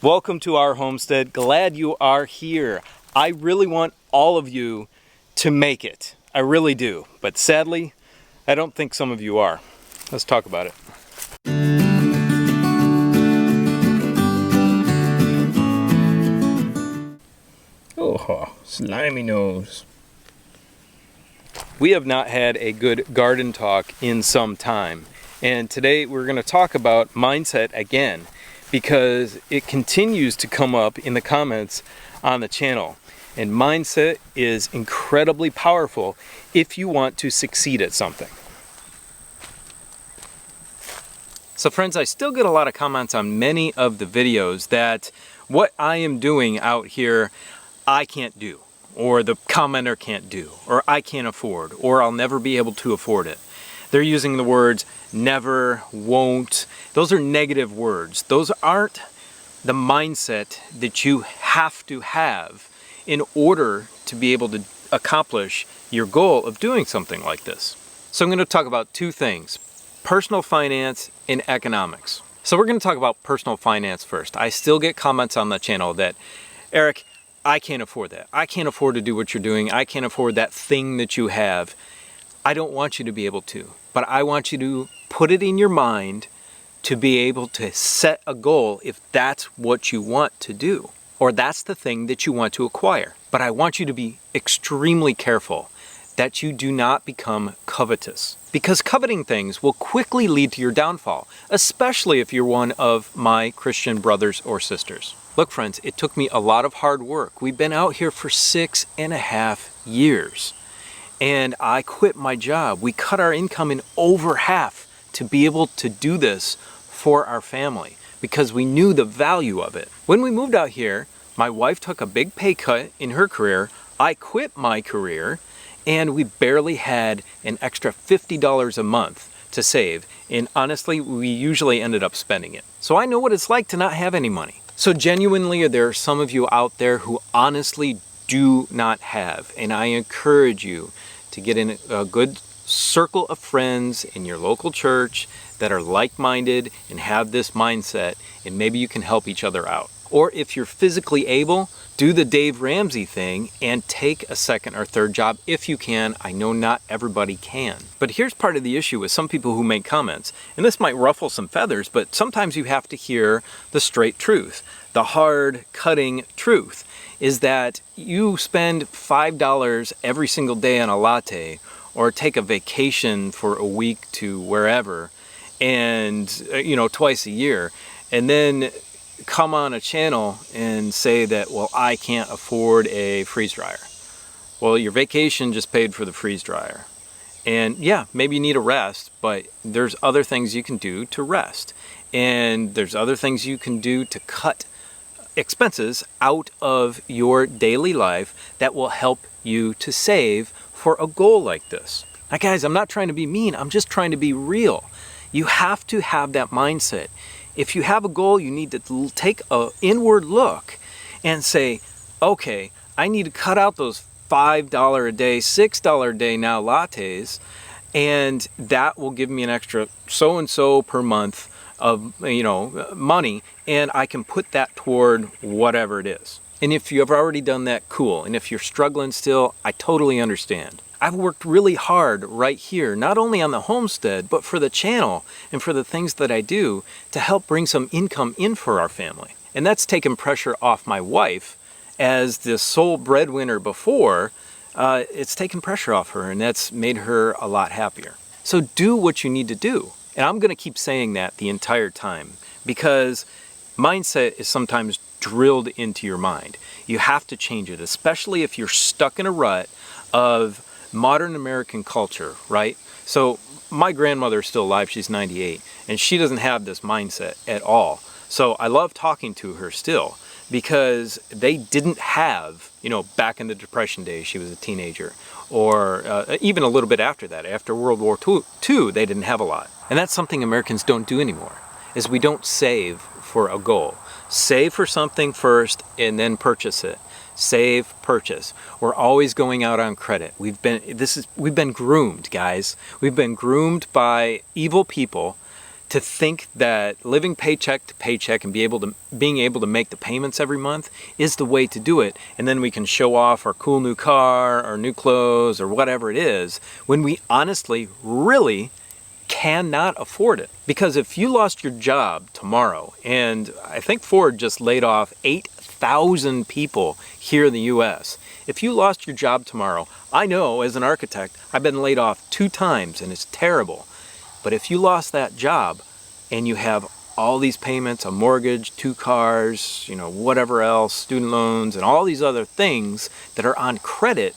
Welcome to our homestead. Glad you are here. I really want all of you to make it. I really do. But sadly, I don't think some of you are. Let's talk about it. Oh, slimy nose. We have not had a good garden talk in some time. And today we're going to talk about mindset again, because it continues to come up in the comments on the channel. And mindset is incredibly powerful if you want to succeed at something. So friends, I still get a lot of comments on many of the videos that what I am doing out here, I can't do, or the commenter can't do, or I can't afford, or I'll never be able to afford it. They're using the words never, won't. Those are negative words. Those aren't the mindset that you have to have in order to be able to accomplish your goal of doing something like this. So I'm going to talk about two things: personal finance and economics. So we're going to talk about personal finance first. I still get comments on the channel that, Eric, I can't afford that. I can't afford to do what you're doing. I can't afford that thing that you have. I don't want you to be able to, but I want you to put it in your mind to be able to set a goal if that's what you want to do, or that's the thing that you want to acquire. But I want you to be extremely careful that you do not become covetous, because coveting things will quickly lead to your downfall, especially if you're one of my Christian brothers or sisters. Look friends, it took me a lot of hard work. We've been out here for 6.5 years. And I quit my job. We cut our income in over half to be able to do this for our family because we knew the value of it. When we moved out here, my wife took a big pay cut in her career. I quit my career, and we barely had an extra $50 a month to save. And honestly, we usually ended up spending it. So I know what it's like to not have any money. So genuinely, there are some of you out there who honestly do not have, and I encourage you to get in a good circle of friends in your local church that are like-minded and have this mindset, and maybe you can help each other out. Or if you're physically able, do the Dave Ramsey thing and take a second or third job if you can. I know not everybody can. But here's part of the issue with some people who make comments, and this might ruffle some feathers, but sometimes you have to hear the straight truth. The hard, cutting truth is that you spend $5 every single day on a latte, or take a vacation for a week to wherever, and twice a year, and then come on a channel and say that, well, I can't afford a freeze dryer. Well, your vacation just paid for the freeze dryer. And yeah, maybe you need a rest, but there's other things you can do to rest. And there's other things you can do to cut expenses out of your daily life that will help you to save for a goal like this. Now guys, I'm not trying to be mean, I'm just trying to be real. You have to have that mindset. If you have a goal, you need to take an inward look and say, okay, I need to cut out those $5 a day, $6 a day now lattes, and that will give me an extra so-and-so per month of money, and I can put that toward whatever it is. And if you have already done that, cool. And if you're struggling still, I totally understand. I've worked really hard right here, not only on the homestead, but for the channel and for the things that I do to help bring some income in for our family. And that's taken pressure off my wife as the sole breadwinner before. It's taken pressure off her, and that's made her a lot happier. So do what you need to do. And I'm going to keep saying that the entire time, because mindset is sometimes drilled into your mind. You have to change it, especially if you're stuck in a rut of modern American culture, right? So my grandmother's still alive, she's 98, and she doesn't have this mindset at all. So I love talking to her still, because they didn't have, back in the Depression days, she was a teenager, or even a little bit after that, after World War II, they didn't have a lot. And that's something Americans don't do anymore, is we don't save for a goal. Save for something first and then purchase it. Save, purchase. We're always going out on credit. We've been groomed, guys. We've been groomed by evil people To think that living paycheck to paycheck and being able to make the payments every month is the way to do it, and then we can show off our cool new car, our new clothes, or whatever it is, when we honestly really cannot afford it. Because if you lost your job tomorrow, and I think Ford just laid off 8,000 people here in the US. If you lost your job tomorrow, I know as an architect, I've been laid off 2 times and it's terrible. But if you lost that job and you have all these payments, a mortgage, 2 cars, whatever else, student loans, and all these other things that are on credit,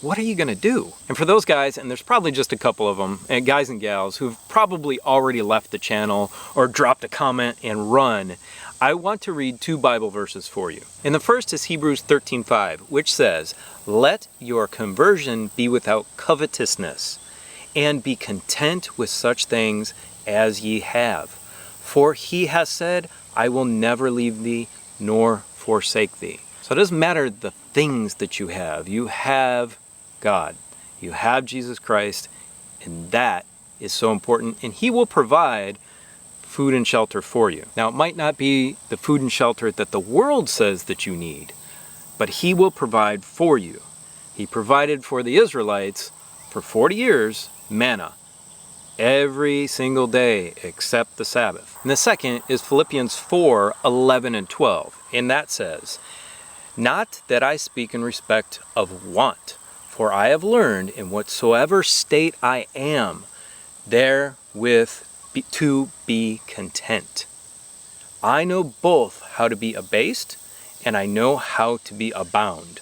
what are you going to do? And for those guys, and there's probably just a couple of them, and guys and gals who've probably already left the channel or dropped a comment and run, I want to read 2 Bible verses for you. And the first is Hebrews 13:5, which says, "Let your conversion be without covetousness, and be content with such things as ye have. For he has said, I will never leave thee nor forsake thee." So it doesn't matter the things that you have. You have God. You have Jesus Christ, and that is so important. And he will provide food and shelter for you. Now, it might not be the food and shelter that the world says that you need, but he will provide for you. He provided for the Israelites for 40 years manna every single day except the Sabbath. And the second is Philippians 4:11 and 12. And that says, "Not that I speak in respect of want, for I have learned in whatsoever state I am, therewith to be content. I know both how to be abased, and I know how to be abound."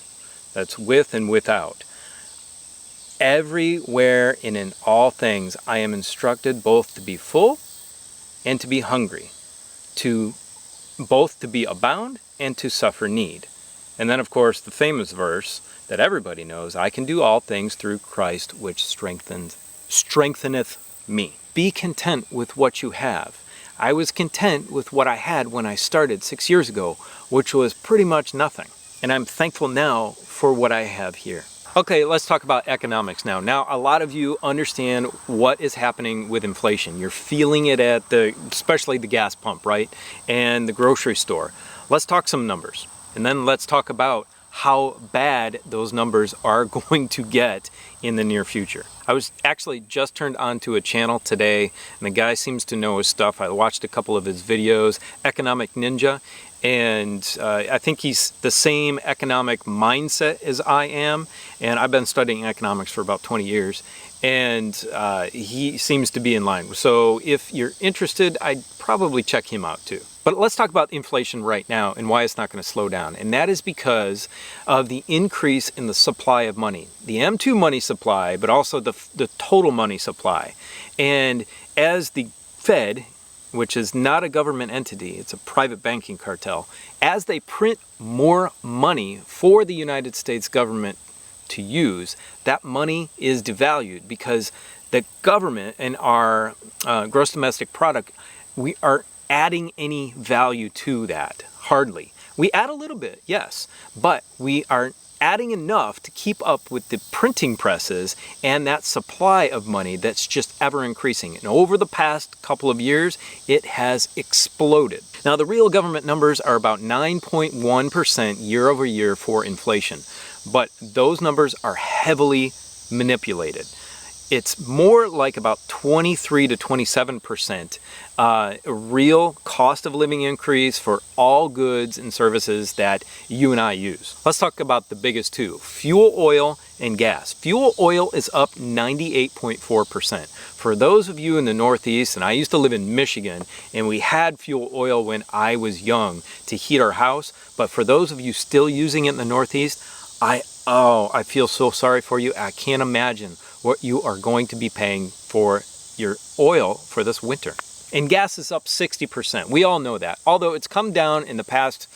That's with and without. "Everywhere and in all things I am instructed both to be full and to be hungry, both to be abound and to suffer need." And then, of course, the famous verse that everybody knows, "I can do all things through Christ which strengtheneth me." Be content with what you have. I was content with what I had when I started 6 years ago, which was pretty much nothing. And I'm thankful now for what I have here. Okay, let's talk about economics now. Now, a lot of you understand what is happening with inflation. You're feeling it at especially the gas pump, right? And the grocery store. Let's talk some numbers. And then let's talk about how bad those numbers are going to get in the near future. I was actually just turned onto a channel today, and the guy seems to know his stuff. I watched a couple of his videos, Economic Ninja, and I think he's the same economic mindset as I am, and I've been studying economics for about 20 years, and he seems to be in line. So if you're interested, I'd probably check him out too. But let's talk about inflation right now and why it's not going to slow down. And that is because of the increase in the supply of money. The M2 money supply, but also the total money supply. And as the Fed, which is not a government entity, it's a private banking cartel, as they print more money for the United States government to use, that money is devalued because the government and our gross domestic product, we are adding any value to that. Hardly. We add a little bit, yes, but we are adding enough to keep up with the printing presses and that supply of money that's just ever increasing. And over the past couple of years, it has exploded. Now, the real government numbers are about 9.1% year over year for inflation, but those numbers are heavily manipulated. It's more like about 23 to 27% real cost of living increase for all goods and services that you and I use. Let's talk about the biggest two, fuel oil and gas. Fuel oil is up 98.4%. For those of you in the Northeast, and I used to live in Michigan, and we had fuel oil when I was young to heat our house, but for those of you still using it in the Northeast, I feel so sorry for you. I can't imagine what you are going to be paying for your oil for this winter. And gas is up 60%. We all know that. Although it's come down in the past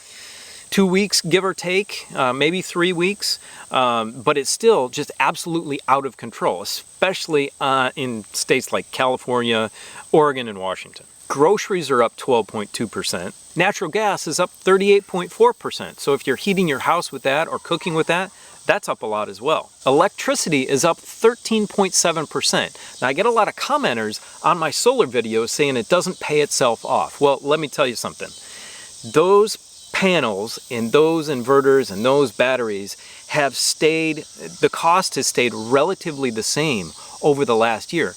2 weeks, give or take, maybe 3 weeks, but it's still just absolutely out of control, especially in states like California, Oregon, and Washington. Groceries are up 12.2%. Natural gas is up 38.4%. So if you're heating your house with that or cooking with that, that's up a lot as well. Electricity is up 13.7%. Now I get a lot of commenters on my solar videos saying it doesn't pay itself off. Well, let me tell you something. Those panels and those inverters and those batteries have stayed, the cost has stayed relatively the same over the last year.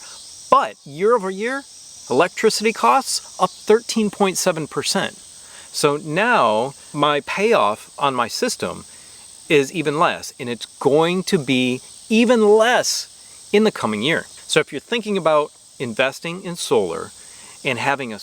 But year over year, electricity costs up 13.7%. So now my payoff on my system is even less, and it's going to be even less in the coming year. So if you're thinking about investing in solar and having a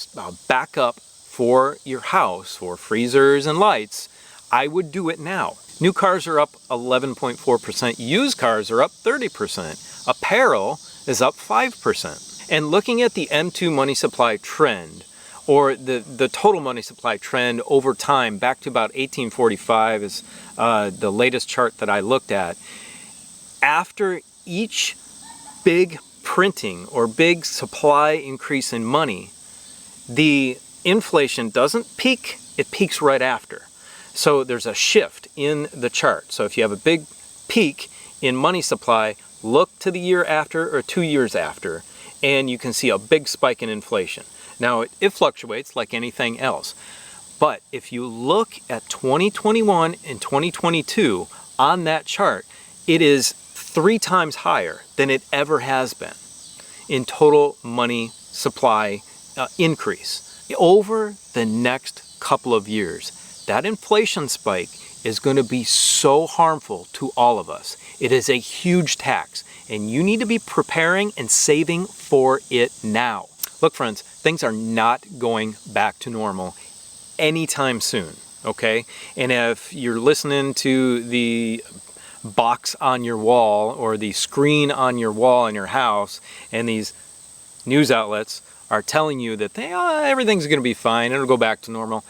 backup for your house, for freezers and lights, I would do it now. New cars are up 11.4%, used cars are up 30%, apparel is up 5%. And looking at the M2 money supply trend, or the total money supply trend over time, back to about 1845 is the latest chart that I looked at. After each big printing or big supply increase in money, the inflation doesn't peak, it peaks right after. So there's a shift in the chart. So if you have a big peak in money supply, look to the year after or 2 years after, and you can see a big spike in inflation. Now it fluctuates like anything else, but if you look at 2021 and 2022 on that chart, it is 3 times higher than it ever has been in total money supply increase. Over the next couple of years, that inflation spike is going to be so harmful to all of us. It is a huge tax, and you need to be preparing and saving for it now. Look, friends, things are not going back to normal anytime soon, okay? And if you're listening to the box on your wall or the screen on your wall in your house, and these news outlets are telling you that everything's going to be fine, it'll go back to normal,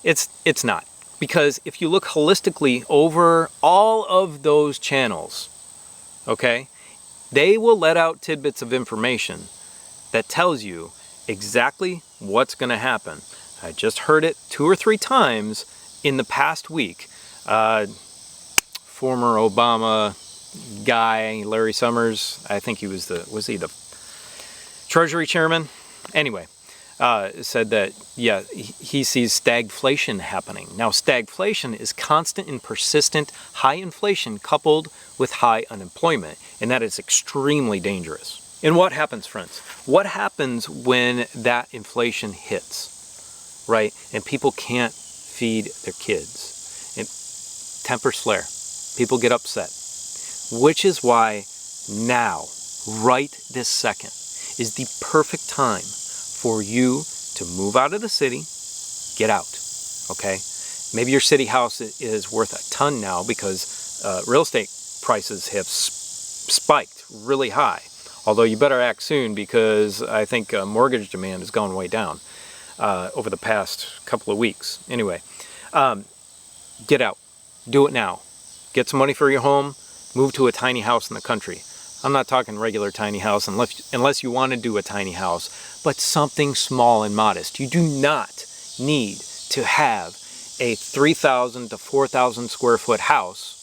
it's not. Because if you look holistically over all of those channels, okay, they will let out tidbits of information that tells you exactly what's going to happen. I just heard it 2 or 3 times in the past week. Former Obama guy, Larry Summers, I think he was he the Treasury chairman? Anyway, said that, yeah, he sees stagflation happening. Now, stagflation is constant and persistent high inflation coupled with high unemployment, and that is extremely dangerous. And what happens, friends? What happens when that inflation hits, right? And people can't feed their kids. And tempers flare. People get upset. Which is why now, right this second, is the perfect time for you to move out of the city, get out, okay? Maybe your city house is worth a ton now because real estate prices have spiked really high. Although you better act soon because I think mortgage demand has gone way down over the past couple of weeks. Anyway, get out. Do it now. Get some money for your home. Move to a tiny house in the country. I'm not talking regular tiny house unless you want to do a tiny house, but something small and modest. You do not need to have a 3,000 to 4,000 square foot house,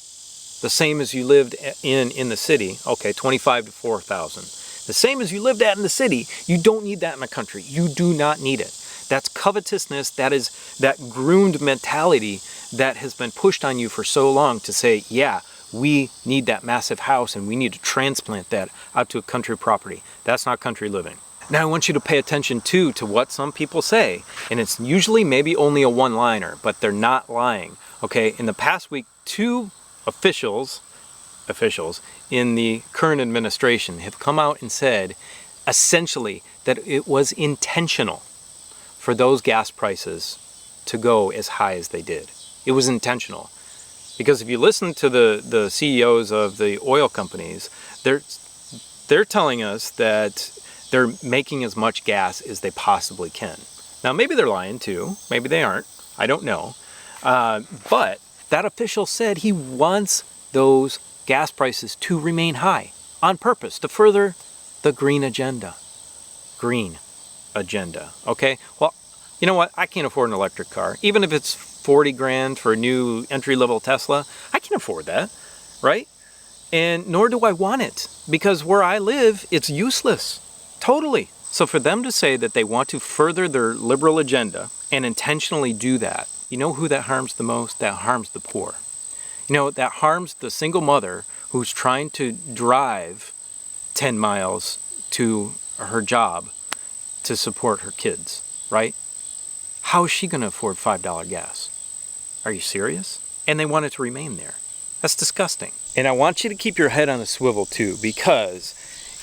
the same as you lived in the city. Okay, 25 to 4,000. The same as you lived at in the city. You don't need that in the country. You do not need it. That's covetousness. That is that groomed mentality that has been pushed on you for so long to say, yeah, we need that massive house and we need to transplant that out to a country property. That's not country living. Now I want you to pay attention too to what some people say, and it's usually maybe only a one-liner, but they're not lying. Okay, in the past week, 2 officials in the current administration have come out and said essentially that it was intentional for those gas prices to go as high as they did. It was intentional. Because if you listen to the CEOs of the oil companies, they're telling us that they're making as much gas as they possibly can. Now maybe they're lying too, maybe they aren't, I don't know. But that official said he wants those gas prices to remain high on purpose to further the green agenda. Green. agenda, okay? Well, you know what? I can't afford an electric car. Even if it's 40 grand for a new entry-level Tesla, I can't afford that, right? And nor do I want it, because where I live, it's useless, totally. So for them to say that they want to further their liberal agenda and intentionally do that, you know who that harms the most? That harms the poor. You know, that harms the single mother who's trying to drive 10 miles to her job to support her kids, right? How is she going to afford $5 gas? Are you serious? And they want it to remain there. That's disgusting. And I want you to keep your head on a swivel too, because,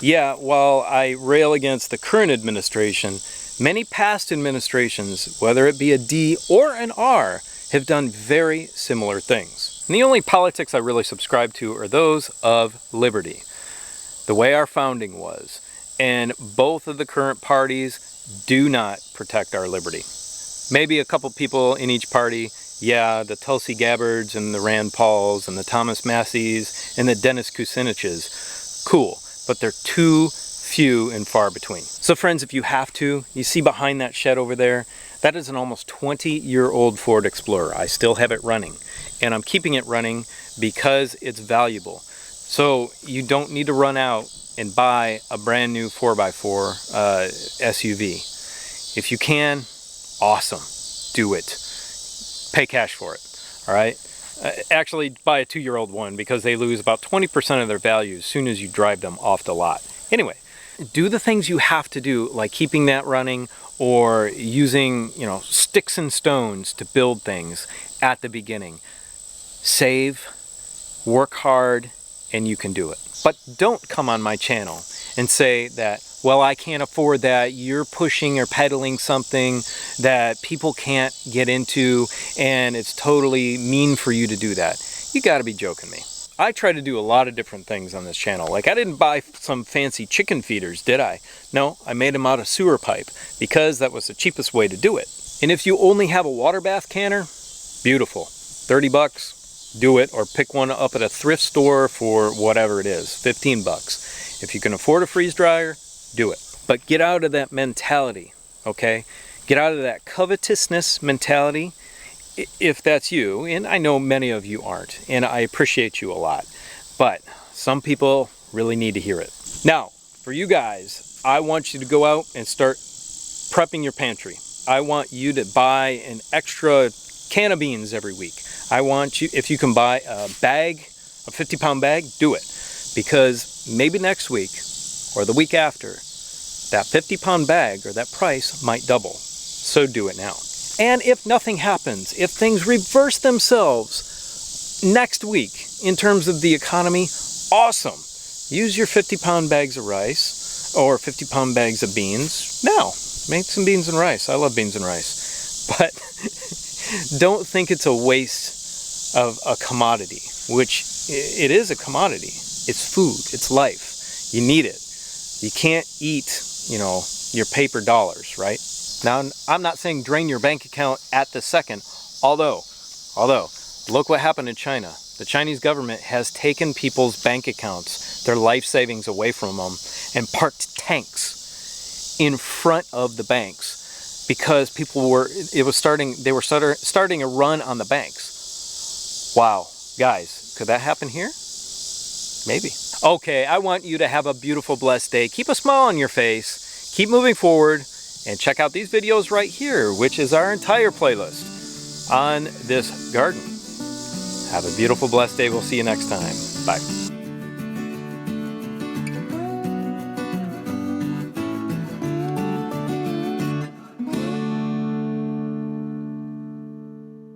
yeah, while I rail against the current administration, many past administrations, whether it be a D or an R, have done very similar things. And the only politics I really subscribe to are those of liberty, the way our founding was. And both of the current parties do not protect our liberty. Maybe a couple people in each party, yeah, the Tulsi Gabbards and the Rand Pauls and the Thomas Masseys and the Dennis Kuciniches, cool, but they're too few and far between. So friends, if you have to, you see behind that shed over there, that is an almost 20-year-old Ford Explorer. I still have it running, and I'm keeping it running because it's valuable. So you don't need to run out and buy a brand new 4x4 SUV. If you can, awesome, do it. Pay cash for it, all right? Actually, buy a 2-year-old one because they lose about 20% of their value as soon as you drive them off the lot. Anyway, do the things you have to do, like keeping that running or using, you know, sticks and stones to build things at the beginning. Save, work hard, and you can do it. But don't come on my channel and say that, well, I can't afford that, you're pushing or peddling something that people can't get into, and it's totally mean for you to do that. You gotta be joking me. I try to do a lot of different things on this channel. Like, I didn't buy some fancy chicken feeders, did I? No, I made them out of sewer pipe because that was the cheapest way to do it. And if you only have a water bath canner, beautiful. 30 bucks, do it, or pick one up at a thrift store for whatever it is, 15 bucks. If you can afford a freeze dryer, do it. But get out of that mentality, okay? Get out of that covetousness mentality, if that's you, and I know many of you aren't, and I appreciate you a lot, but some people really need to hear it. Now, for you guys, I want you to go out and start prepping your pantry. I want you to buy an extra can of beans every week. I want you, if you can buy a bag, a 50-pound bag, do it. Because maybe next week, or the week after, that 50-pound bag or that price might double. So do it now. And if nothing happens, if things reverse themselves next week in terms of the economy, awesome. Use your 50-pound bags of rice or 50-pound bags of beans now. Make some beans and rice. I love beans and rice. But don't think it's a waste of a commodity, which it is a commodity. It's food. It's life. You need it. You can't eat, you know, your paper dollars, right? Now, I'm not saying drain your bank account at the second, although, look what happened in China. The Chinese government has taken people's bank accounts, their life savings away from them, and parked tanks in front of the banks because people were, they were starting a run on the banks. Wow, guys, could that happen here? Maybe. Okay, I want you to have a beautiful, blessed day. Keep a smile on your face, keep moving forward, and check out these videos right here, which is our entire playlist on this garden. Have a beautiful, blessed day. We'll see you next time. Bye.